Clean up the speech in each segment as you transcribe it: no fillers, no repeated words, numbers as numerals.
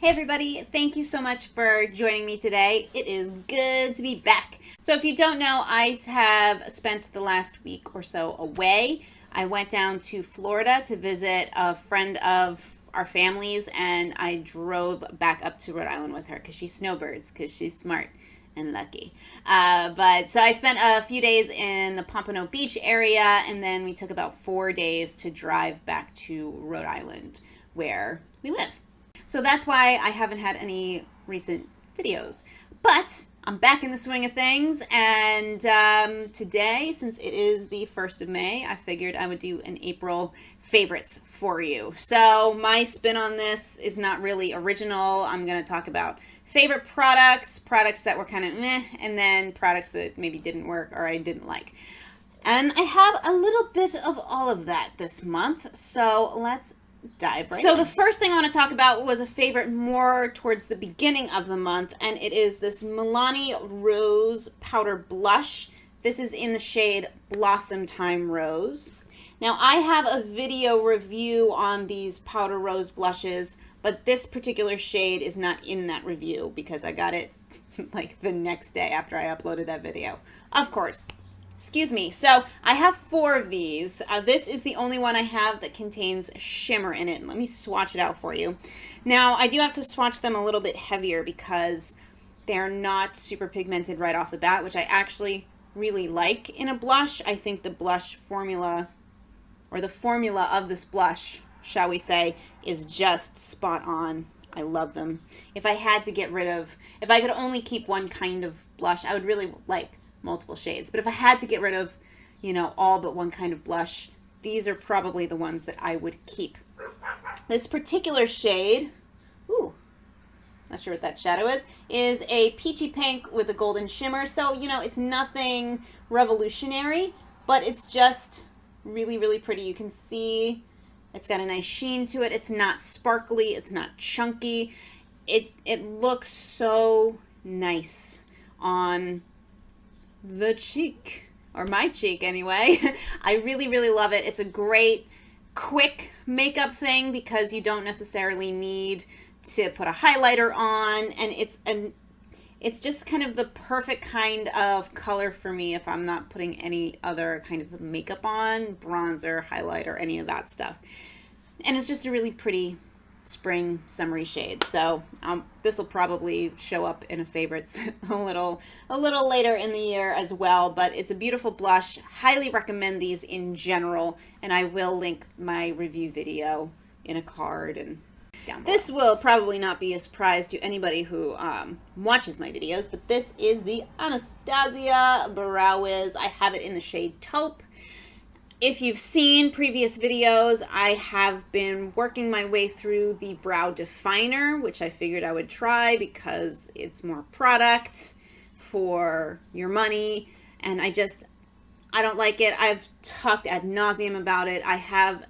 Hey everybody, thank you so much for joining me today. It is good to be back. So if you don't know, I have spent the last week or so away. I went down to Florida to visit a friend of our family's, and I drove back up to Rhode Island with her because she snowbirds, because she's smart and lucky. So I spent a few days in the Pompano Beach area, and then we took about 4 days to drive back to Rhode Island where we live. So that's why I haven't had any recent videos. But I'm back in the swing of things, and today, since it is the 1st of May, I figured I would do an April favorites for you. So my spin on this is not really original. I'm going to talk about favorite products that were kind of meh, and then products that maybe didn't work or I didn't like. And I have a little bit of all of that this month, so let's dive right in. The first thing I want to talk about was a favorite more towards the beginning of the month, and it is this Milani Rose powder blush. This is in the shade Blossomtime Rose. Now I have a video review on these powder rose blushes, but this particular shade is not in that review because I got it like the next day after I uploaded that video. Of course. Excuse me. So I have 4 of these. This is the only one I have that contains shimmer in it. Let me swatch it out for you. Now I do have to swatch them a little bit heavier because they're not super pigmented right off the bat, which I actually really like in a blush. I think the blush formula, or the formula of this blush, shall we say, is just spot on. I love them. If I had to get rid of, if I could only keep one kind of blush, I would really like multiple shades. But if I had to get rid of, you know, all but one kind of blush, these are probably the ones that I would keep. This particular shade, ooh, not sure what that shadow is a peachy pink with a golden shimmer. So, you know, it's nothing revolutionary, but it's just really, really pretty. You can see it's got a nice sheen to it. It's not sparkly. It's not chunky. It looks so nice on the cheek, or my cheek anyway. I really, really love it. It's a great, quick makeup thing because you don't necessarily need to put a highlighter on, and it's just kind of the perfect kind of color for me if I'm not putting any other kind of makeup on, bronzer, highlighter, any of that stuff. And it's just a really pretty spring summery shade. So this will probably show up in a favorites a little later in the year as well, but it's a beautiful blush. Highly recommend these in general, and I will link my review video in a card and down below. This will probably not be a surprise to anybody who watches my videos, but this is the Anastasia Brow Wiz. I have it in the shade Taupe. If you've seen previous videos, I have been working my way through the brow definer, which I figured I would try because it's more product for your money, and I don't like it. I've talked ad nauseum about it. I have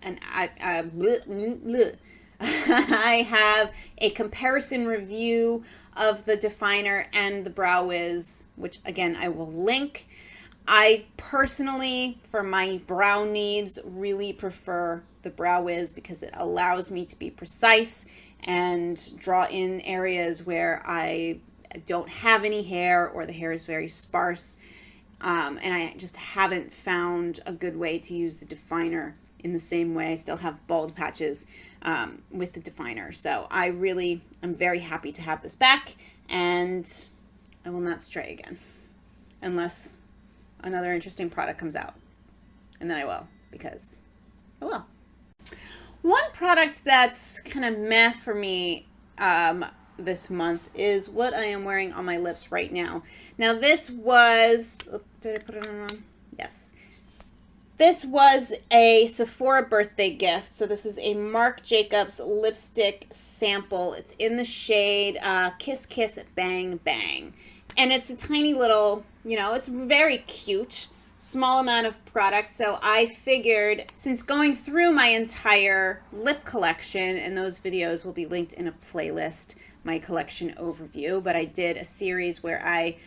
I have a comparison review of the definer and the Brow Wiz, which again I will link. I personally, for my brow needs, really prefer the Brow Wiz because it allows me to be precise and draw in areas where I don't have any hair or the hair is very sparse. And I just haven't found a good way to use the definer in the same way. I still have bald patches with the definer. So I'm very happy to have this back, and I will not stray again unless another interesting product comes out, and then I will, because I will. One product that's kind of meh for me this month is what I am wearing on my lips right now. Now this was, did I put it on wrong? Yes. This was a Sephora birthday gift. So this is a Marc Jacobs lipstick sample. It's in the shade Kiss Kiss Bang Bang. And it's a tiny little, you know, it's very cute, small amount of product. So I figured, since going through my entire lip collection, and those videos will be linked in a playlist, my collection overview, but I did a series where I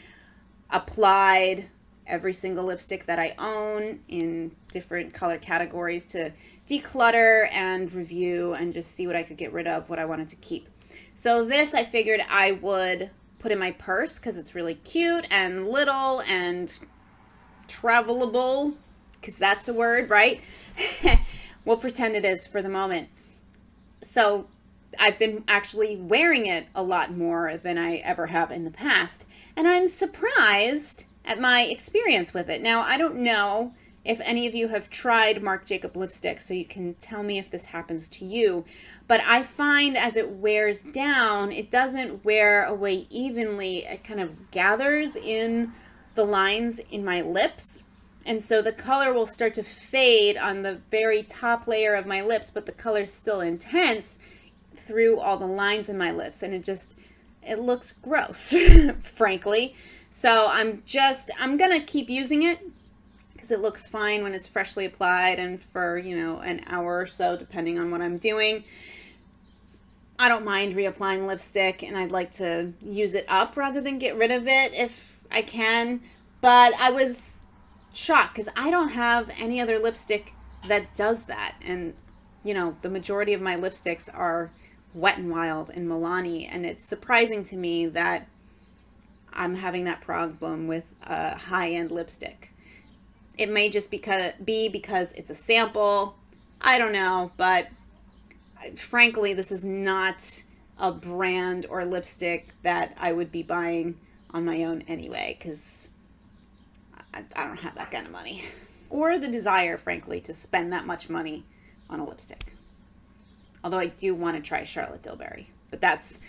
applied every single lipstick that I own in different color categories to declutter and review and just see what I could get rid of, what I wanted to keep. So this I figured I would put in my purse because it's really cute and little and travelable, because that's a word, right? We'll pretend it is for the moment. So I've been actually wearing it a lot more than I ever have in the past, and I'm surprised at my experience with it. Now, I don't know if any of you have tried Marc Jacobs lipstick, so you can tell me if this happens to you, but I find as it wears down, it doesn't wear away evenly. It kind of gathers in the lines in my lips, and so the color will start to fade on the very top layer of my lips, but the color's still intense through all the lines in my lips, and it looks gross, frankly. So I'm gonna keep using it because it looks fine when it's freshly applied and for, an hour or so, depending on what I'm doing. I don't mind reapplying lipstick, and I'd like to use it up rather than get rid of it if I can. But I was shocked because I don't have any other lipstick that does that. And, the majority of my lipsticks are Wet n Wild and Milani, and it's surprising to me that I'm having that problem with a high-end lipstick. It may just be because it's a sample. I don't know, but frankly, this is not a brand or lipstick that I would be buying on my own anyway, because I don't have that kind of money. Or the desire, frankly, to spend that much money on a lipstick. Although I do want to try Charlotte Tilbury, but that's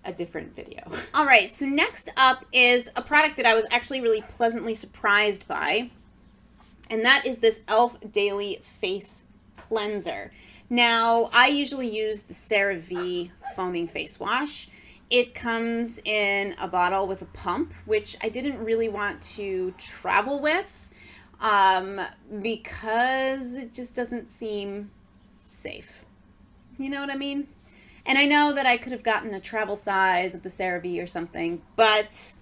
a different video. All right, so next up is a product that I was actually really pleasantly surprised by, and that is this e.l.f. Daily Face Cleanser. Now, I usually use the CeraVe Foaming Face Wash. It comes in a bottle with a pump, which I didn't really want to travel with because it just doesn't seem safe. You know what I mean? And I know that I could have gotten a travel size at the CeraVe or something, but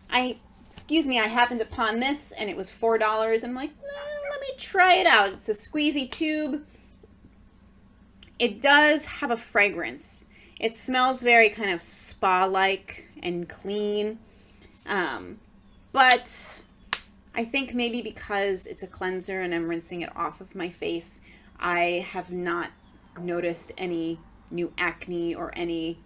I happened upon this and it was $4. I'm like, let me try it out. It's a squeezy tube. It does have a fragrance. It smells very kind of spa-like and clean. But I think maybe because it's a cleanser and I'm rinsing it off of my face, I have not noticed any new acne or any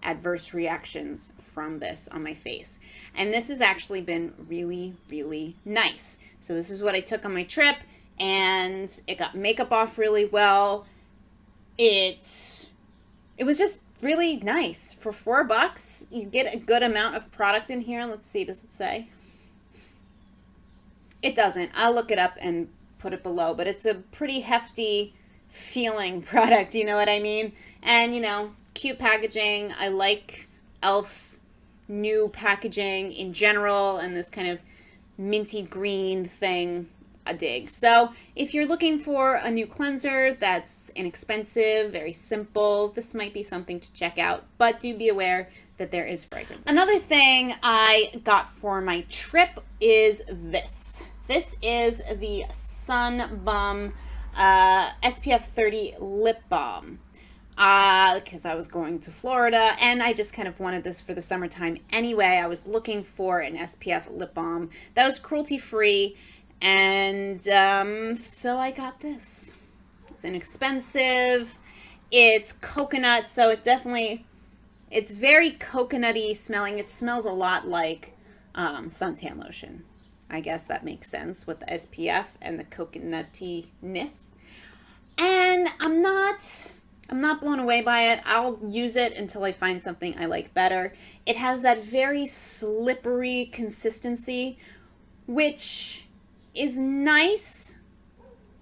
adverse reactions from this on my face. And this has actually been really, really nice. So this is what I took on my trip, and it got makeup off really well. It was just really nice. For $4, you get a good amount of product in here. Let's see, does it say? It doesn't. I'll look it up and put it below, but it's a pretty hefty feeling product, you know what I mean? And, cute packaging. I like e.l.f.'s new packaging in general, and this kind of minty green thing, a dig. So if you're looking for a new cleanser that's inexpensive, very simple, this might be something to check out, but do be aware that there is fragrance. Another thing I got for my trip is this. This is the Bum SPF 30 Lip Balm. Because I was going to Florida and I just kind of wanted this for the summertime anyway. I was looking for an SPF lip balm that was cruelty-free, and so I got this. It's inexpensive. It's coconut, so it's very coconutty smelling. It smells a lot like suntan lotion. I guess that makes sense with the SPF and the coconuttiness. And I'm not blown away by it. I'll use it until I find something I like better. It has that very slippery consistency, which is nice,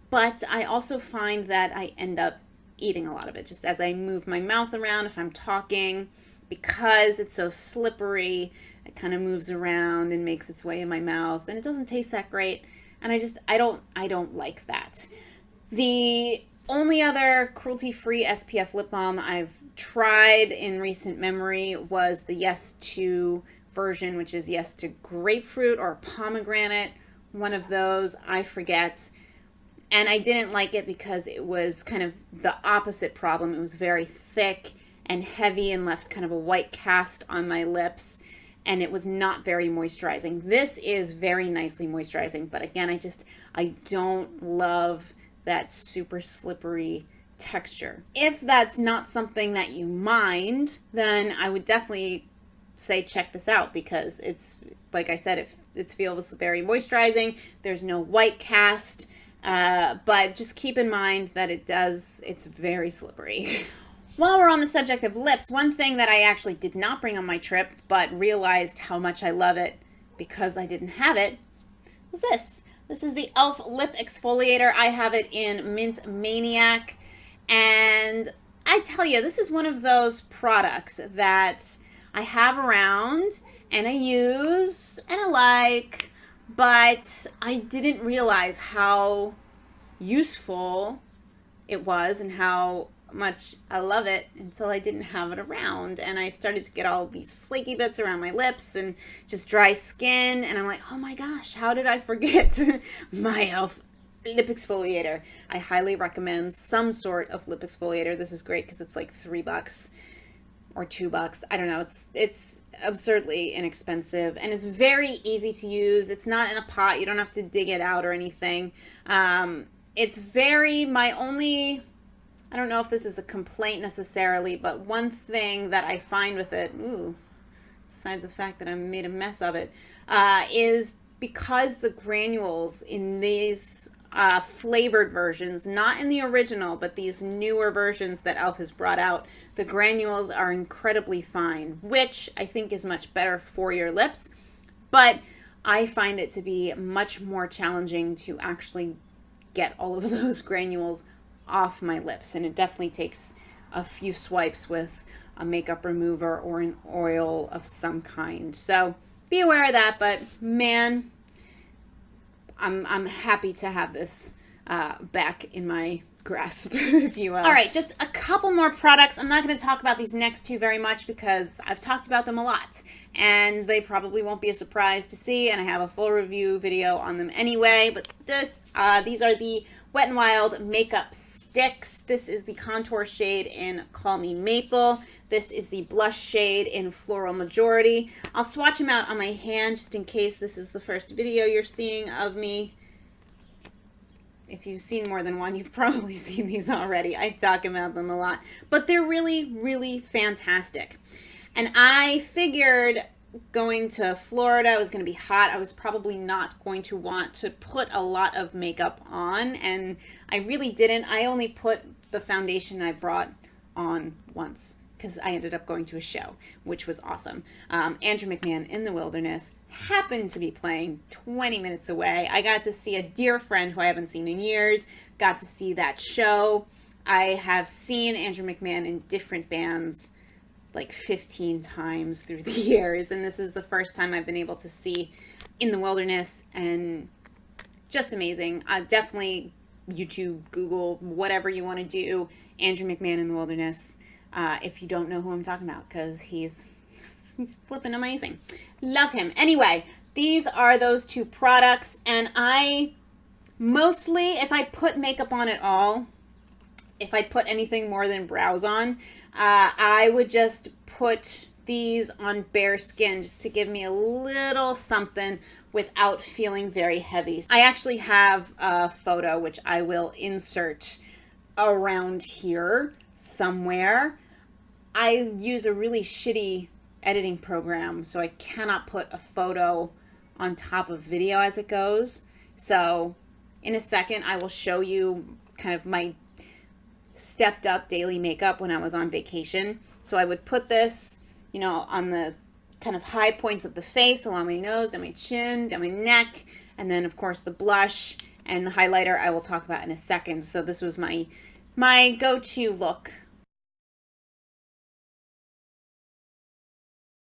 but I also find that I end up eating a lot of it just as I move my mouth around if I'm talking. Because it's so slippery, it kind of moves around and makes its way in my mouth, and it doesn't taste that great. And I don't like that. The only other cruelty-free SPF lip balm I've tried in recent memory was the Yes to version, which is Yes to grapefruit or pomegranate, one of those, I forget. And I didn't like it because it was kind of the opposite problem. It was very thick and heavy and left kind of a white cast on my lips, and it was not very moisturizing. This is very nicely moisturizing, but again, I don't love that super slippery texture. If that's not something that you mind, then I would definitely say check this out, because it's, like I said, it feels very moisturizing. There's no white cast, but just keep in mind that it's very slippery. While we're on the subject of lips, one thing that I actually did not bring on my trip, but realized how much I love it because I didn't have it, was this. This is the e.l.f. Lip Exfoliator. I have it in Mint Maniac, and I tell you, this is one of those products that I have around and I use and I like, but I didn't realize how useful it was and how much I love it until I didn't have it around, and I started to get all these flaky bits around my lips and just dry skin, and I'm like, oh my gosh, how did I forget my e.l.f. lip exfoliator? I highly recommend some sort of lip exfoliator. This is great because it's like $3 or $2. I don't know. It's absurdly inexpensive, and it's very easy to use. It's not in a pot. You don't have to dig it out or anything. It's very, I don't know if this is a complaint necessarily, but one thing that I find with it, besides the fact that I made a mess of it, is because the granules in these flavored versions, not in the original, but these newer versions that e.l.f. has brought out, the granules are incredibly fine, which I think is much better for your lips, but I find it to be much more challenging to actually get all of those granules off my lips, and it definitely takes a few swipes with a makeup remover or an oil of some kind. So be aware of that, but man, I'm happy to have this back in my grasp, if you will. All right, just a couple more products. I'm not going to talk about these next two very much because I've talked about them a lot, and they probably won't be a surprise to see, and I have a full review video on them anyway. But these are the Wet n Wild makeup sticks. This is the contour shade in Call Me Maple. This is the blush shade in Floral Majority. I'll swatch them out on my hand just in case this is the first video you're seeing of me. If you've seen more than one, you've probably seen these already. I talk about them a lot, but they're really, really fantastic. And I figured going to Florida, it was going to be hot. I was probably not going to want to put a lot of makeup on, and I really didn't. I only put the foundation I brought on once because I ended up going to a show, which was awesome. Andrew McMahon in the Wilderness happened to be playing 20 minutes away. I got to see a dear friend who I haven't seen in years, got to see that show. I have seen Andrew McMahon in different bands like 15 times through the years, and this is the first time I've been able to see In the Wilderness, and just amazing. Definitely YouTube, Google, whatever you want to do, Andrew McMahon in the Wilderness, if you don't know who I'm talking about, because he's flipping amazing. Love him. Anyway, these are those two products, and I mostly, if I put makeup on at all, if I put anything more than brows on, I would just put these on bare skin just to give me a little something without feeling very heavy. I actually have a photo which I will insert around here somewhere. I use a really shitty editing program, so I cannot put a photo on top of video as it goes. So in a second, I will show you kind of my stepped up daily makeup when I was on vacation. So I would put this, you know, on the kind of high points of the face, along my nose, down my chin, down my neck, and then of course the blush and the highlighter I will talk about in a second. So this was my go-to look.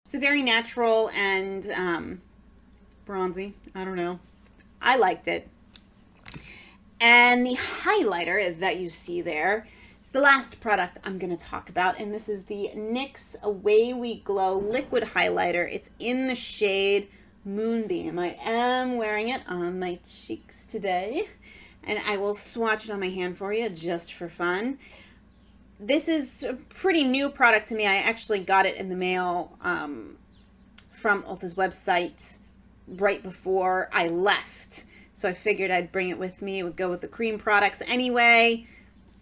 It's very natural and bronzy. I don't know. I liked it. And the highlighter that you see there is the last product I'm going to talk about, and this is the NYX Away We Glow Liquid Highlighter. It's in the shade Moonbeam. I am wearing it on my cheeks today, and I will swatch it on my hand for you just for fun. This is a pretty new product to me. I actually got it in the mail from Ulta's website right before I left. So I figured I'd bring it with me. It would go with the cream products anyway.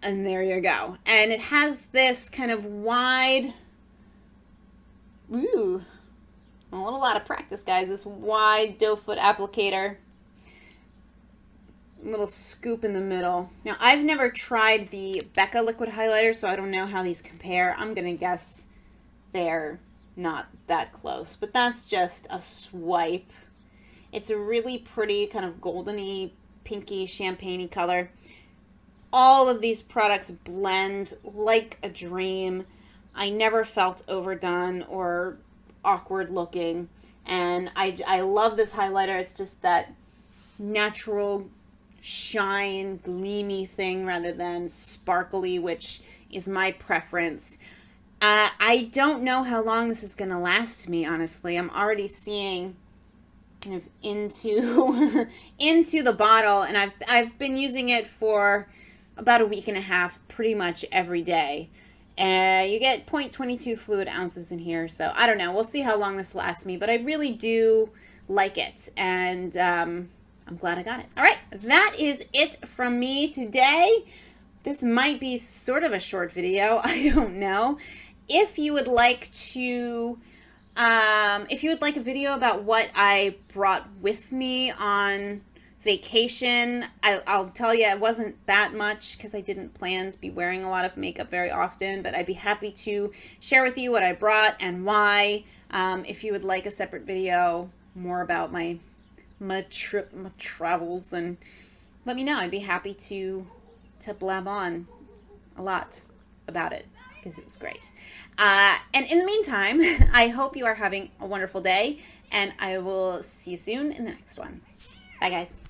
And there you go. And it has this kind of wide, a lot of practice, guys. This wide doe foot applicator. Little scoop in the middle. Now, I've never tried the Becca liquid highlighter, so I don't know how these compare. I'm going to guess they're not that close, but that's just a swipe. It's a really pretty kind of goldeny, pinky, champagne-y color. All of these products blend like a dream. I never felt overdone or awkward looking, and I love this highlighter. It's just that natural shine, gleamy thing rather than sparkly, which is my preference. I don't know how long this is going to last me, honestly. I'm already seeing kind of into into the bottle, and I've been using it for about a week and a half, pretty much every day. You get 0.22 fluid ounces in here, so I don't know. We'll see how long this lasts me, but I really do like it, and I'm glad I got it. All right, that is it from me today. This might be sort of a short video. I don't know. If you would like to, if you would like a video about what I brought with me on vacation, I'll tell you it wasn't that much because I didn't plan to be wearing a lot of makeup very often, but I'd be happy to share with you what I brought and why. If you would like a separate video more about my travels, then let me know. I'd be happy to blab on a lot about it because it was great. And in the meantime, I hope you are having a wonderful day, and I will see you soon in the next one. Bye, guys.